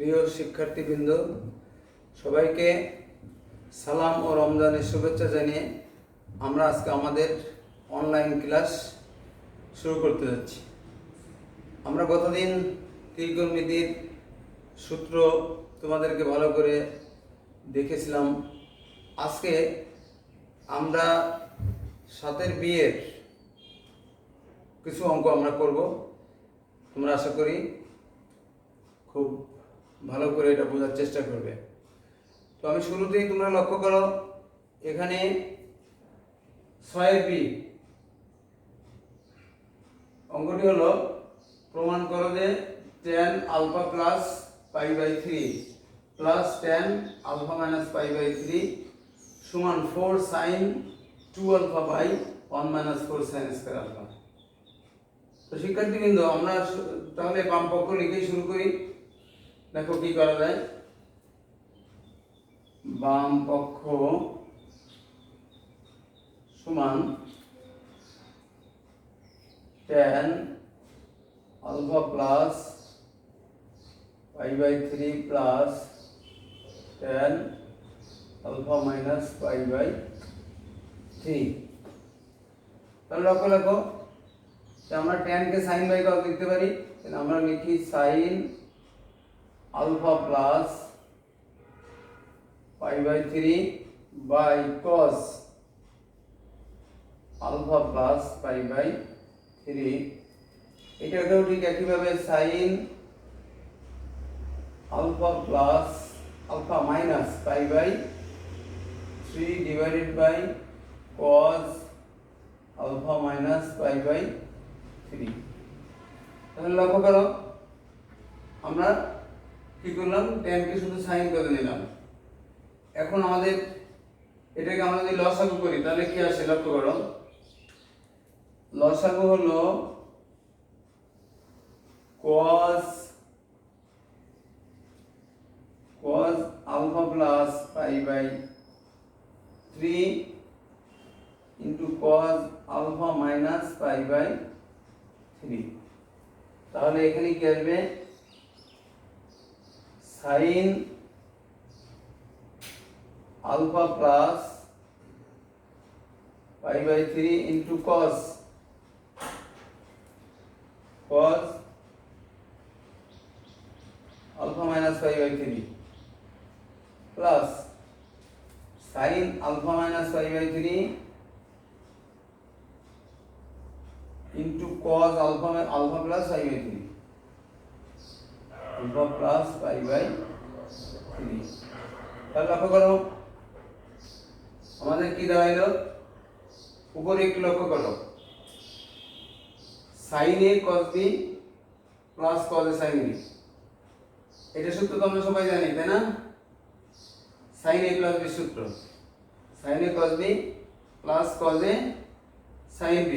প্রিয় শিক্ষার্থীবৃন্দ, সবাইকে সালাম ও রমজানের শুভেচ্ছা জানিয়ে আমরা আজকে আমাদের অনলাইন ক্লাস শুরু করতে যাচ্ছি। আমরা গতদিন ত্রিকোণমিতির সূত্র তোমাদেরকে ভালো করে দেখেছিলাম। আজকে আমরা 7 বিয়ের কিছু অঙ্ক আমরা করব। তোমরা আশা করি খুব ভালো করে এটা বোঝার চেষ্টা করবে। তো আমি শুরুতেই তোমরা লক্ষ্য করো, এখানে 6 বি অঙ্কটি হলো প্রমাণ করো যে tan alpha plus pi by 3 প্লাস tan alpha minus pi by 3 সমান 4 sine 2 alpha by 1 minus 4 sine square alpha. তো শিক্ষার্থীবৃন্দ, আমরা তাহলে বাম পক্ষ লিখেই শুরু করি। দেখো কি করা যায়। বাম পক্ষ সমান tan alpha plus pi by 3 প্লাস tan alpha minus pi by 3। তাহলে লক্ষ্য রাখো, আমরা tan কে sin বাই cos লিখতে পারি। তাহলে আমরা লিখি sin alpha plus pi by 3 by cos alpha plus pi by 3। এটাকেও ঠিক একইভাবে sin alpha plus alpha minus pi by 3 divided by cos alpha minus pi by 3। তাহলে লক্ষ্য করো, আমরা কি করলাম, tan কে শুধু sin করে নিলাম। এখন আমাদের এটাকে আমরা যদি লসাগু করি তাহলে কি আসে লক্ষ্য করো। লসাগু হলো cos alpha plus pi by 3 into cos alpha minus pi by 3। তাহলে এখানে কি আসবে, sin alpha plus pi by 3 into cos alpha minus pi by 3 plus sin alpha minus pi by 3 into cos alpha plus pi by 3 alpha plus pi by 3। তাহলে লক্ষ্য করো, আমাদের কি দাঁড়াইলো, উপরে একটু লক্ষ্য করো, sin a cos b plus cos a sin b। এটা সূত্র তো আমরা সবাই জানি, তাই না? sin a প্লাস b সূত্র, sin a cos b plus cos a sin b।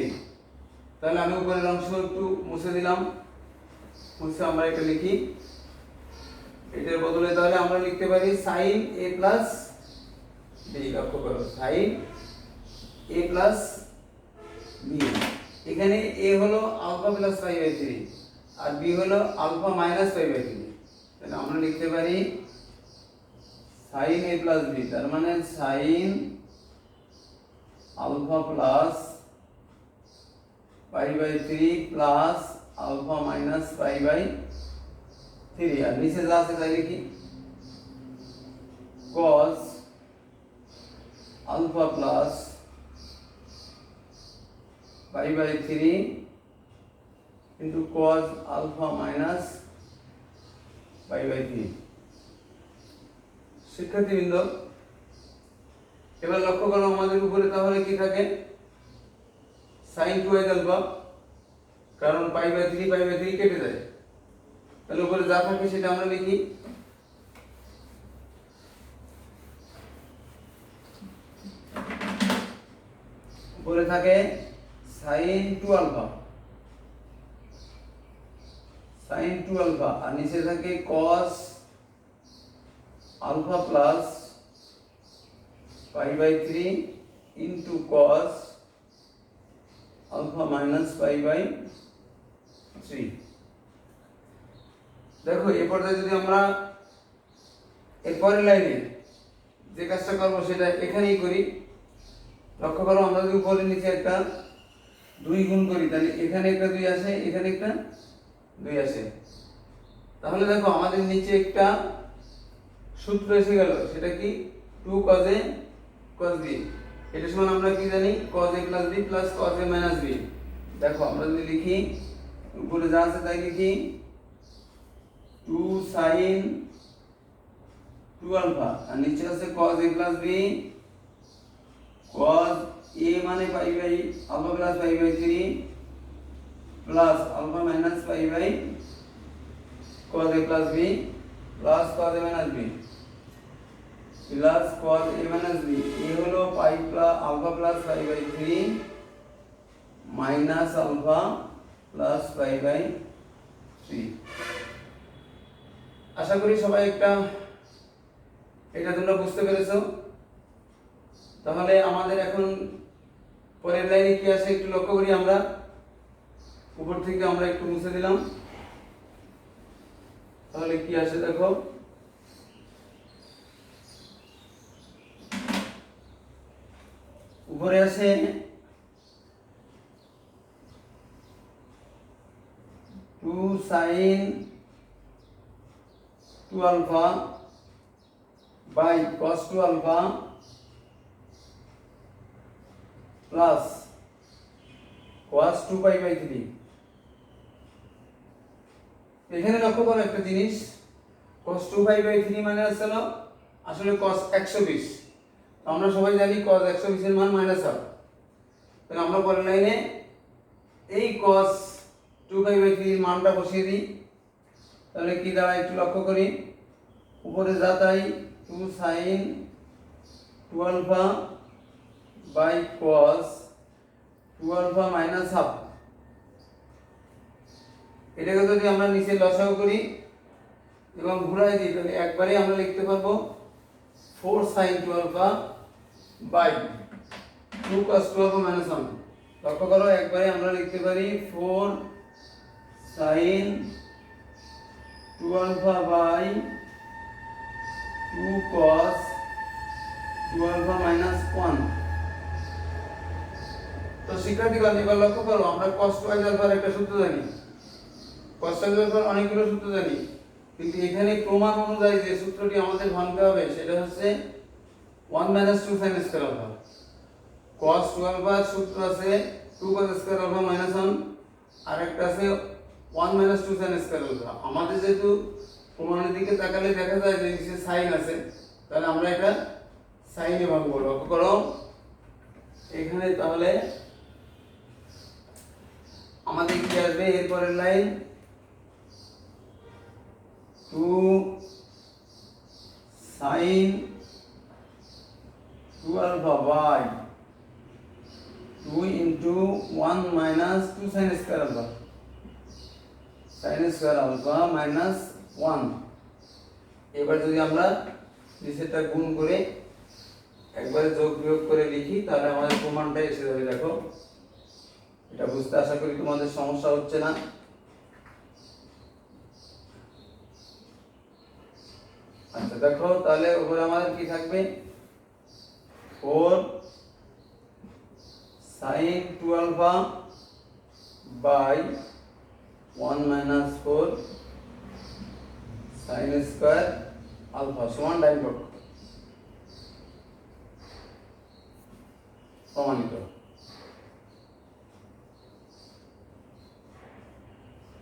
তাহলে আমি উপরের অংশ একটু মুছে দিলাম, মুছে আমরা এটা লিখি। এটার বদলে তাহলে আমরা লিখতে পারি sin a প্লাস b। লক্ষ্য করো, sin a প্লাস b। এখানে a হলো আলফা প্লাস পাই বাই 3 আর b হলো আলফা মাইনাস পাই বাই 3। তাহলে আমরা লিখতে পারি sin a প্লাস b, তার মানে sin alpha plus pi by 3 plus alpha minus pi by 3। আর নিচে যা আছে তাই লিখি, cos alpha plus pi by 3 into cos alpha minus pi by 3। শিক্ষার্থীবৃন্দ, এবার লক্ষ্য করো আমাদের উপরে তাহলে কি থাকে, sin 2 আলফা, কারণ পাই বাই 3 কেটে যায়। তাহলে উপরে যা থাকে সেটা আমরা লিখি। উপরে থাকে sin 2 আলফা আর নিচে থাকে cos alpha plus pi by 3 into cos alpha minus pi by 3। দেখো এই পর্যায়ে যদি আমরা এরপরের লাইনে যে কাজটা করবো সেটা এখানেই করি। লক্ষ্য করো, আমরা যদি উপরে নিচে একটা 2 গুণ করি তাহলে এখানে একটা 2 আসে, এখানে একটা 2 আসে। তাহলে দেখো আমাদের নিচে একটা সূত্র এসে গেল, সেটা কি 2 cos a cos b। এটা সমান আমরা কি জানি, cos a plus b plus cos a minus b। দেখো আমরা যদি লিখি, উপরে যা আছে তাই লিখি, 2 sin 2 alpha আর নিচে আছে cos a plus b, cos a মানে pi by alpha plus pi by 3 plus alpha minus pi by cos a plus b plus cos a minus b plus cos a minus b। a হলো pi plus alpha plus pi by 3 minus alpha plus pi by 3। আশা করি সবাই এটা তোমরা বুঝতে পেরেছো। তাহলে আমাদের এখন পরের লাইনে কি আছে একটু লক্ষ্য করি। আমরা উপর থেকে আমরা একটু মুছে দিলাম, তাহলে কি আসে দেখো, উপরে আছে 2 sin 2 alpha by cos 2 alpha plus cos 2 pi by 3। এখানে লক্ষ্য করো একটা জিনিস, cos 2 pi by 3 মানে হলো আসলে cos 120। আমরা সবাই জানি cos 120 এর মান -1। তাহলে আমরা পরের লাইনে এই cos 2 pi by 3 এর মানটা বসিয়ে দিই। তাহলে কি দাঁড়ায় একটু লক্ষ্য করি, উপরে যা তাই 2 sin 2 alpha by cos 2 alpha minus half। এটাকে যদি আমরা নিচে লসাগু করি এবং ঘুরাই দিই তাহলে একবারে আমরা লিখতে পারবো 4 sin 2 alpha by 2 cos 2 alpha minus 1। লক্ষ্য করো, একবারে আমরা লিখতে পারি 4 sin 2 alpha by 2 cos 2 alpha minus 1। তো শিক্ষার্থীগণ এবার লক্ষ্য করো, আমরা cos 2 alpha এর একটা সূত্র জানি, cos 2 alpha এর অনেকগুলো সূত্র জানি, কিন্তু এখানে প্রমাণ অনুযায়ী যে সূত্রটি আমাদের ভাঙতে হবে সেটা হচ্ছে 1 minus 2 sin square alpha। cos 2 alpha এর সূত্র আছে 2 cos square alpha minus 1, আর একটা আছে 1 minus 2 sin square alpha। আমাদের যেহেতু প্রমাণের দিকে তাকালে দেখা যায় যে নিচে sin আছে, তাহলে আমরা এটা sin এ ভাঙবো। লক্ষ্য করো এখানে, তাহলে আমাদের কি আসবে এরপরের line, 2 sin 2 alpha by 2 into 1 minus 2 sin square alpha, sin square alpha minus 1। এবার যদি আমরা নিচেরটা গুণ করে একবারে যোগ বিয়োগ করে লিখি তাহলে আমাদের প্রমাণটা এসে যাবে। দেখো এটা বুঝতে আশা করি তোমাদের সমস্যা হচ্ছে না। আচ্ছা দেখো, তাহলে উপরে আমাদের কি থাকবে, 4 sin 2 alpha by 1 minus 4 sin square alpha সমান ডাইন পক্ষ প্রমাণিত।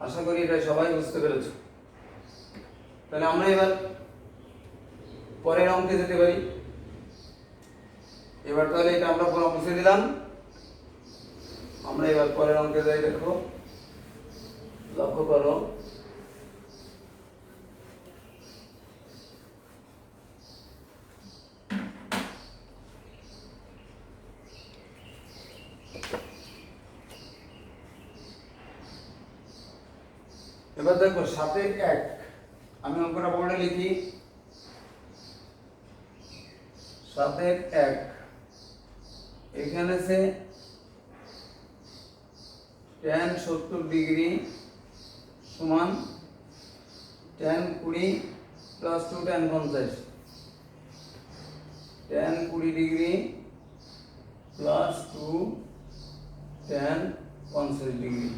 আশা করি এটা সবাই বুঝতে পেরেছো। তাহলে আমরা এবার পরের অঙ্কে যেতে পারি। এবার তাহলে এটা আমরা পুরো মুছে দিলাম, আমরা এবার পরের অঙ্কে যাই। দেখো লক্ষ্য করো, এবার দেখো 7-1, আমি অঙ্কটা বোর্ডে লিখি, 7-1 এখানে আছে tan 70 ডিগ্রি সমান tan 20 plus 2 tan 50। tan 20 degree plus 2 tan 50 degree.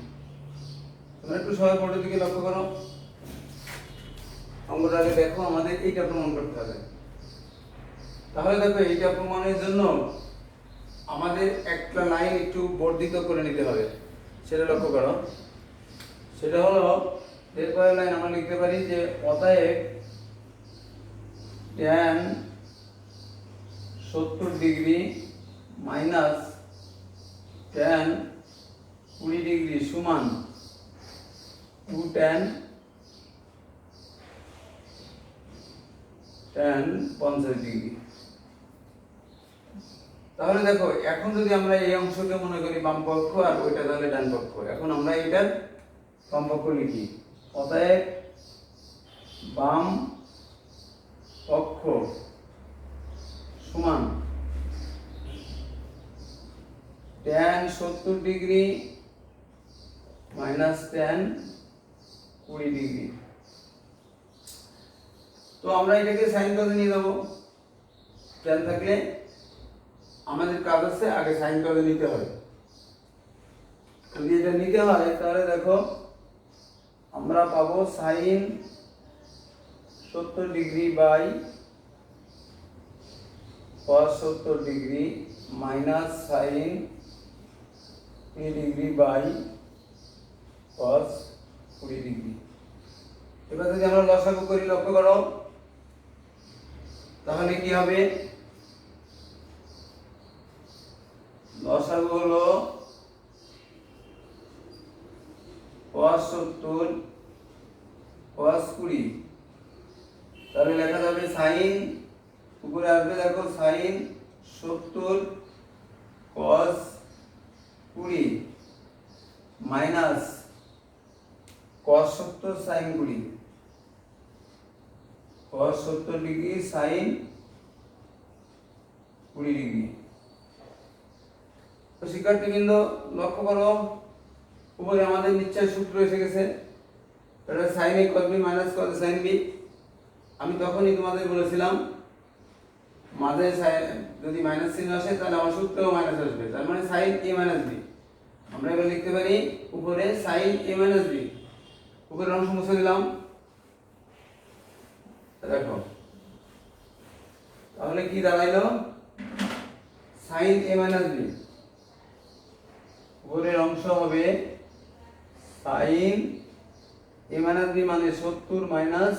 তোমরা একটু সবাই ফটোর দিকে লক্ষ্য করো, অঙ্কটা আগে দেখো, আমাদের এইটা প্রমাণ করতে হবে। তাহলে দেখো এইটা প্রমাণের জন্য আমাদের একটা লাইন একটু বর্ধিত করে নিতে হবে, সেটা লক্ষ্য করো। সেটা হলো এরপরের লাইন আমরা লিখতে পারি যে অতএব tan 70 degree minus tan 20 degree সমান 2 tan 50 ডিগ্রি। তাহলে দেখো এখন যদি আমরা এই অংশকে মনে করি বাম পক্ষ আর ওইটা তাহলে ডান পক্ষ, এখন আমরা এটার বাম পক্ষ লিখি। অতএব বাম পক্ষ সমান tan 70 degree minus tan 20 degree. তো আমরা এটাকে সাইন কজে নিয়ে যাবো, tan থাকলে আমাদের কাজ আছে আগে সাইন কজে নিতে হবে। যদি এটা নিতে হয় তাহলে দেখো আমরা পাবো sine 70 degree by cos 70 degree minus sine 20 degree by cos 20 degree. এবার যদি আমরা লসাগু করি, লক্ষ্য করো তাহলে কি হবে, লসাগু হলো cos 70 cos 20, তাহলে লেখা যাবে সাইন, উপরে আসবে দেখো sine 70 cos 20 minus cos 70 sin 20, cos 70 degree sin 20 degree. তো শিক্ষার্থীবৃন্দ লক্ষ্য করো উপরে আমাদের নিশ্চয় সূত্র এসে গেছে, এটা sin a cos b minus cos a sin b। আমি তখনই তোমাদের বলেছিলাম মাঝে যদি মাইনাস চিহ্ন আসে তাহলে আমার সূত্রেও মাইনাস আসবে, তার মানে sin a মাইনাস b। আমরা এবার লিখতে পারি উপরে sin a মাইনাস b, উপরের অংশ মুছে দিলাম। দেখো তাহলে কি দাঁড়াইলো, sin a মাইনাস b, উপরের অংশ হবে sin a মাইনাস b মানে 70 মাইনাস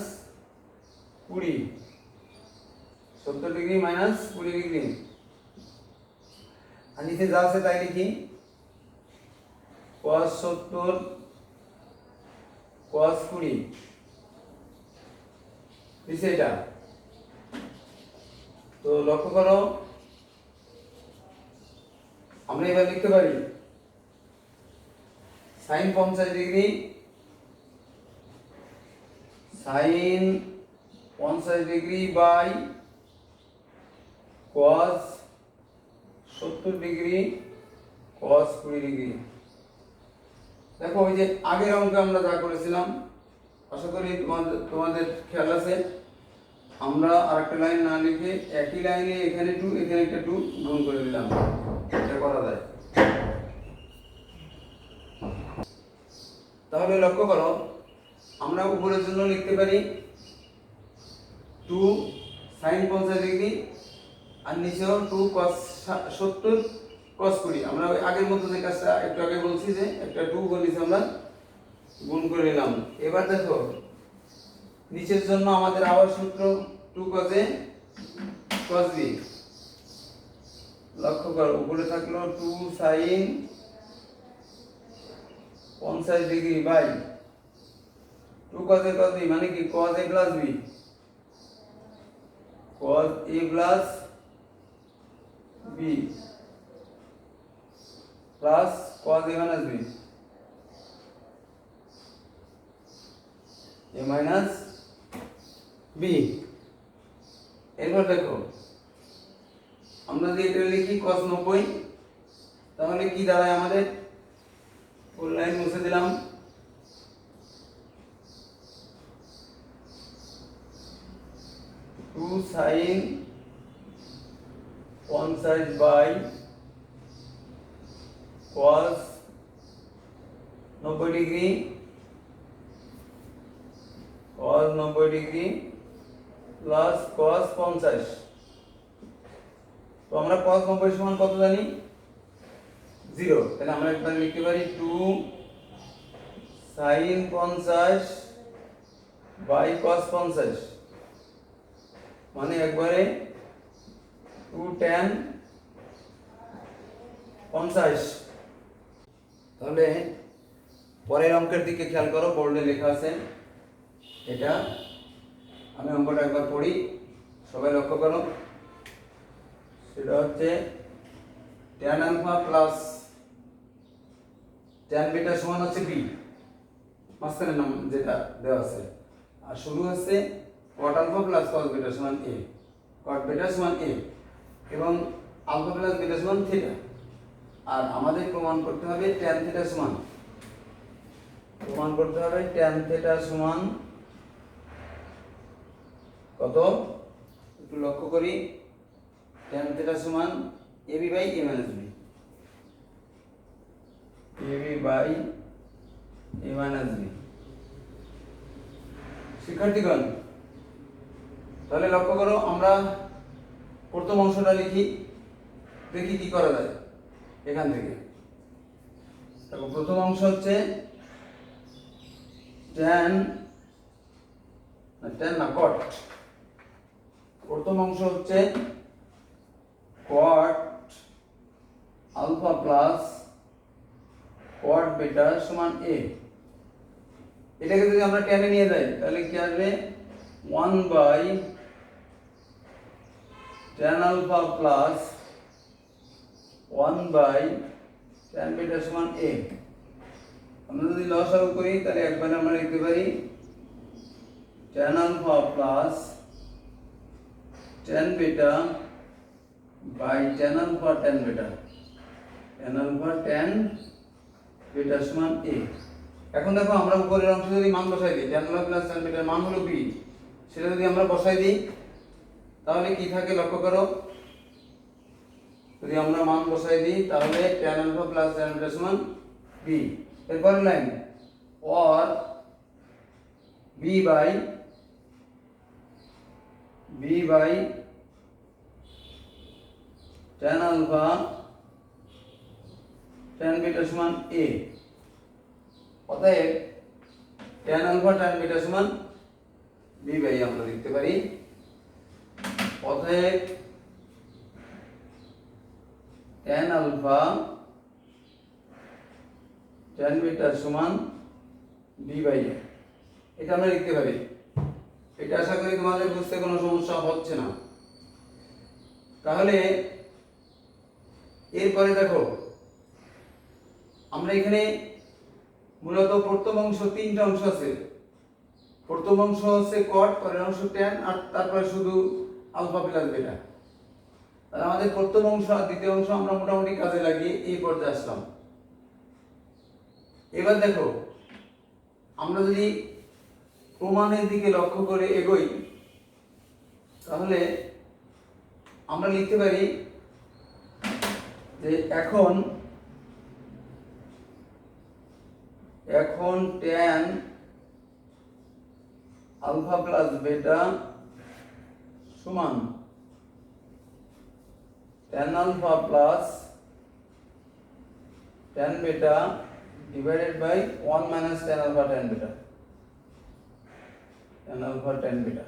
20, 70 ডিগ্রি মাইনাস 20 ডিগ্রি। আর নিচে যা আছে তাই লিখি, cos 70 cos 20 নিচে এটা। তো লক্ষ্য করো আমরা এবার লিখতে পারি sin 50 degree sin 50 degree by cos 70 degree cos 20 degree. দেখো ওই যে আগের অঙ্কে আমরা যা করেছিলাম, আশা করি তোমাদের খেয়াল আছে, আমরা আরেকটা লাইন না লিখে একই লাইনে এখানে 2 এখানে একটা 2 গুণ করে দিলাম, এটা করা যায়। তাহলে লক্ষ্য করো আমরা উপরের জন্য লিখতে পারি 2 sin 50 ডিগ্রি আর নিচেও 2 cos 70 cos 20। আমরা ওই আগের মতো যে কাজটা একটু আগে বলছি যে একটা 2 বলেছি আমরা গুণ করে নিলাম। এবার দেখো নিচের জন্য আমাদের আবার সূত্র 2 cos a cos b। লক্ষ্য করো উপরে থাকলো 2 sin 50 degree by 2 cos a cos b মানে কি cos a plus b, cos a plus b plus cos a minus b, a minus b। এরপর দেখো আমরা যদি এটা লিখি cos 90, তাহলে কি দাঁড়ায় আমাদের, ফুল লাইন মুছে দিলাম, 2 sin 50 by cos 90 degree cos 90 degree plus cos 50। তো আমরা cos 90 সমান কত জানি 0, তাহলে আমরা একবার লিখতে পারি 2 sin 50 বাই cos 50, মানে একবারে 2 tan 50। তাহলে পরের অঙ্কের দিকে খেয়াল করো, বোর্ডে লেখা আছে এটা, আমি অঙ্কটা একবার পড়ি, সবাই লক্ষ্য করো। সেটা হচ্ছে tan alpha plus tan beta সমান হচ্ছে b, মাঝখানের নাম যেটা দেওয়া আছে, আর শুরু হচ্ছে cot alpha plus cos beta সমান a, cot বিটা সমান a, এবং আলফা প্লাস বিটা সমান থিটা। আর আমাদের প্রমাণ করতে হবে tan থিটা সমান, প্রমাণ করতে হবে tan থিটা সমান কত, একটু লক্ষ্য করি। tan থিটা সমান ab by a minus b, ab by a minus b। শিক্ষার্থীগণ তাহলে লক্ষ্য করো, আমরা প্রথম অংশটা লিখি, দেখি কি করা যায় এখান থেকে। দেখো প্রথম অংশ হচ্ছে cot, প্রথম অংশ হচ্ছে cot alpha plus cot beta সমান a। এটাকে যদি আমরা tan এ নিয়ে যাই তাহলে কি আসবে 1 by tan alpha plus 1 by tan beta সমান a। আমরা যদি লসাগু করি তাহলে একবার আমরা লিখতে পারি tan alpha plus tan beta by tan alpha tan beta, tan alpha tan beta সমান a। এখন দেখো আমরা উপরের অংশে যদি মান বসাই দিই, tan আলফা প্লাস tan বিটার মান হলো b, সেটা যদি আমরা বসাই দিই তাহলে কি থাকে লক্ষ্য করো। যদি আমরা মান বসাই দিই তাহলে tan alpha plus tan beta সমান b। এরপর line or b by tan alpha tan beta সমান a। অতএব tan আলফা tan বিটা সমান b বাই আমরা লিখতে পারি। অতএব tan আলফা tan বিটা সমান b বাই a, এটা আমরা লিখতে পারি। এটা আশা করি তোমাদের বুঝতে কোনো সমস্যা হচ্ছে না। তাহলে এরপরে দেখো আমরা এখানে মূলত প্রথম অংশ তিনটা অংশ আছে। প্রথম অংশ হচ্ছে cot, পরের অংশ tan, আর তারপরে শুধু আলফা প্লাস বিটা। তাহলে আমাদের প্রথম অংশ আর দ্বিতীয় অংশ আমরা মোটামুটি কাজে লাগিয়ে এই পর্যায়ে আসলাম। এবার দেখো আমরা যদি প্রমাণের দিকে লক্ষ্য করে এগোই তাহলে আমরা লিখতে পারি যে এখন tan আলফা প্লাস বিটা সমান tan alpha plus tan beta divided by 1 minus tan alpha tan beta, tan alpha tan beta,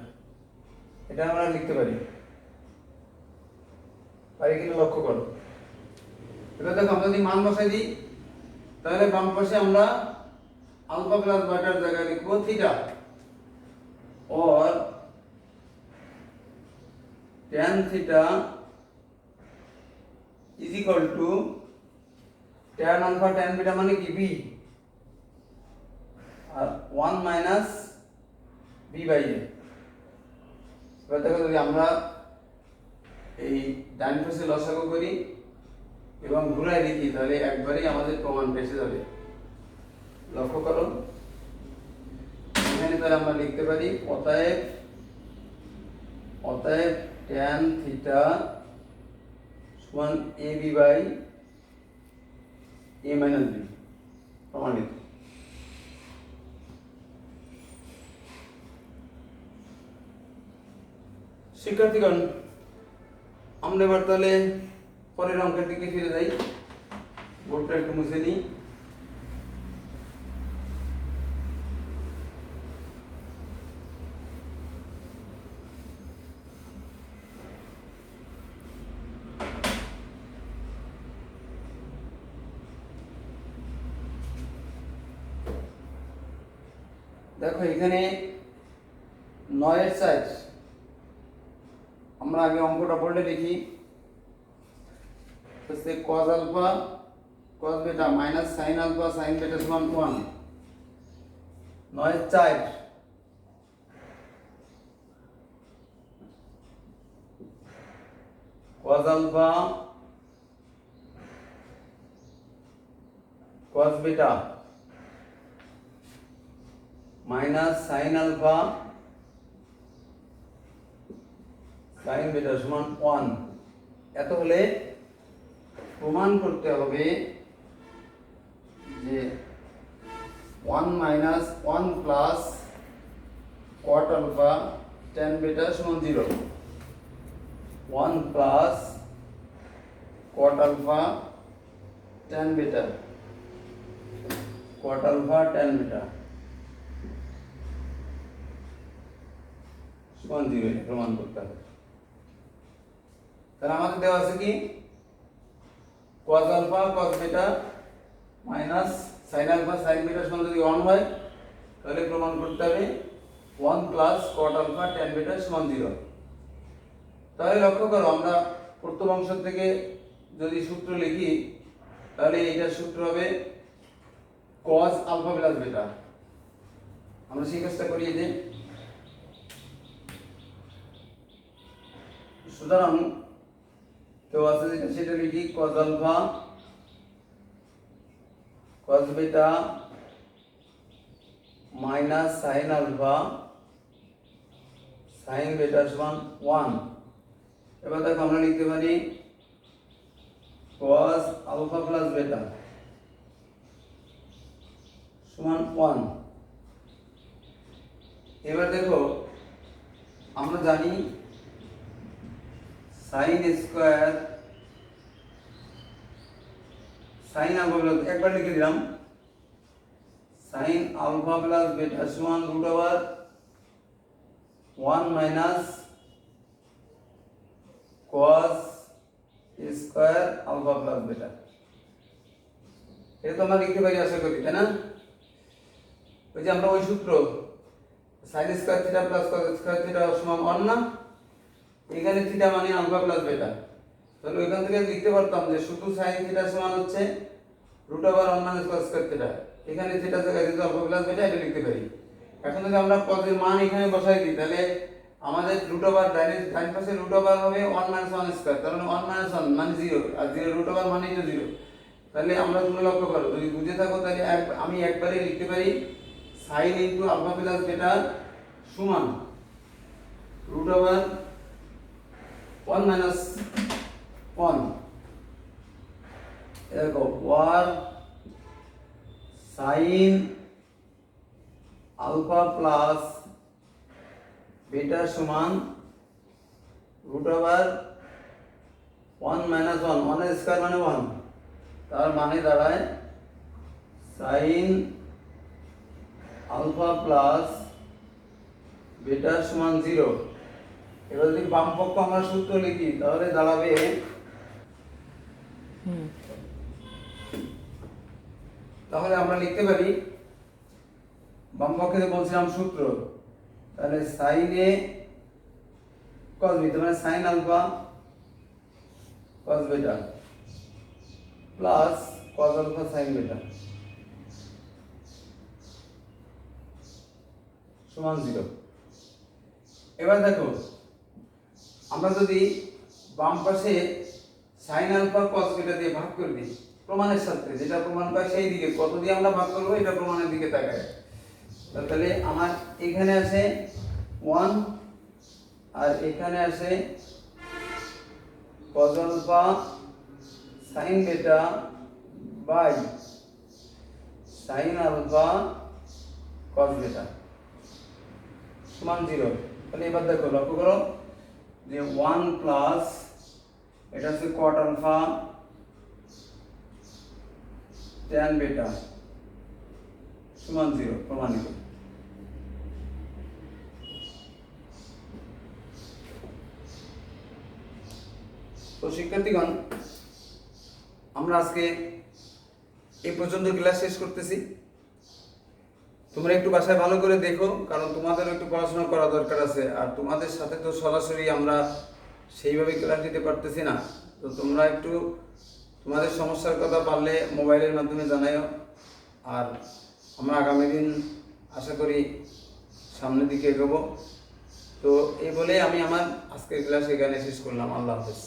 এটা আমরা লিখতে পারি কিনা লক্ষ্য করো। এবার দেখো আমরা যদি মান বসাই দিই তাহলে বাম পাশে আমরা আলফা প্লাস বিটার জায়গায় লিখব theta, or tan theta is equal to tan alpha tan beta মানে কি b, আর 1 মাইনাস b বাই a। এবার দেখো যদি আমরা এই ডান পাশে লসাগু করি এবং ঘুরাই লিখি তাহলে একবারই আমাদের প্রমাণ এসে যাবে। লক্ষ্য করো এখানে তাহলে আমরা লিখতে পারি অতএব tan থিটা সমান a b by a minus b প্রমাণিত। শিক্ষার্থীগণ, আমরা এবার তাহলে পরের অঙ্কের দিকে ফিরে যাই। বোর্ডটা একটু মুছে নিই। দেখো এখানে 9-এর 4 আমরা আগে অঙ্কটা বোর্ডে লিখি। হচ্ছে cos আলফা cos বেটা মাইনাস sin আলফা sin বেটা সমান 1। 9-এর 4 cos আলফা cos বেটা মাইনাস sin আলফা sin বেটা সমান 1। এত হলে প্রমাণ করতে হবে যে 1 minus 1 plus cot alpha tan beta সমান 0। 1 plus cot alpha tan beta cot alpha tan beta সমান 0 প্রমাণ করতে হবে। তাহলে আমাদের দেওয়া আছে কি cos আলফা cos বেটা মাইনাস sin আলফা sin বেটা সমান যদি 1 হয় তাহলে প্রমাণ করতে হবে 1 plus cot alpha tan beta সমান 0। তাহলে লক্ষ্য করো, আমরা প্রথম অংশ থেকে যদি সূত্র লিখি তাহলে এইটার সূত্র হবে cos আলফা প্লাস বেটা। আমরা সেই কাজটা করি যে সুতরাং তো আছে যেটা সেটা লিখি cos আলফা cos বেটা মাইনাস sin আলফা sin বেটা সমান 1। এবার দেখো আমরা লিখতে পারি cos আলফা প্লাস বেটা সমান 1। এবার দেখো আমরা জানি sin square sin alpha plus একবার লিখে দিলাম sin আলফা প্লাস বেটা সমান √1 minus cos square alpha plus beta. এটা তো আমরা লিখতে পারি আশা করি, তাই না? ওই যে আমরা ওই সূত্র sin square theta plus cos square theta সমান 1 না, এখানে থিটা মানে আলফা প্লাস বেটা। তাহলে ওইখান থেকে লিখতে পারতাম যে শুধু sin থিটা সমান হচ্ছে √1 মাইনাস cos স্কয়ার থিটা। এখানে থিটা জায়গায় যদি আলফা প্লাস বেটা এটা লিখতে পারি। এখন যদি আমরা cos এর মান এখানে বসাই দিই তাহলে আমাদের √1 ডান পাশে √1 হবে 1 মাইনাস 1 স্কয়ার, তার মানে 1 মাইনাস 1 মানে 0, আর 0 √1 মানেই তো 0। তাহলে আমরা তুমি লক্ষ্য করো, যদি বুঝে থাকো তাহলে আমি একবারে লিখতে পারি sin into alpha plus beta সমান √1 1 মাইনাস 1 দেখো war sin alpha plus beta সমান √1 মাইনাস 1, 1 এর স্কয়ার মানে 1, তার মানে দাঁড়ায় sin আলফা প্লাস বেটা সমান 0। এবার যদি বাম পক্ষ আমরা সূত্র লিখি তাহলে দাঁড়াবে তাহলে আমরা লিখতে পারি বাম পক্ষে বলছিলাম সূত্র, তাহলে sin a cos b মানে sin আলফা cos বেটা প্লাস cos আলফা sin বেটা সমান 0। এবার দেখো আমরা যদি বাম পাশে sin আলফা cos বেটা দিয়ে ভাগ করে দিই প্রমাণের সাথে, যেটা প্রমাণ পাই সেই দিকে কত দিয়ে আমরা ভাগ করব এটা প্রমাণের দিকে তাকায়। তাহলে আমার এখানে আছে 1 আর এখানে আছে cos আলফা সাইন বেটা বাই সাইন আলফা কস বেটা সমান 0। তাহলে এবার দেখো, লক্ষ্য করো যে 1 প্লাস এটা হচ্ছে কট আলফা ট্যান বেটা সমান 0 প্রমাণিত। তো শিক্ষার্থীগণ, আমরা আজকে এই পর্যন্ত ক্লাস শেষ করতেছি। তোমরা একটু বাসায় ভালো করে দেখো, কারণ তোমাদেরও একটু পড়াশোনা করা দরকার আছে। আর তোমাদের সাথে তো সরাসরি আমরা সেইভাবে ক্লাস দিতে পারতেছি না। তো তোমরা একটু তোমাদের সমস্যার কথা পারলে মোবাইলের মাধ্যমে জানাও। আর আমরা আগামী দিন আশা করি সামনের দিকে এগোবো। তো এই বলে আমি আমার আজকের ক্লাস এখানে শেষ করলাম। আল্লাহ হাফেজ।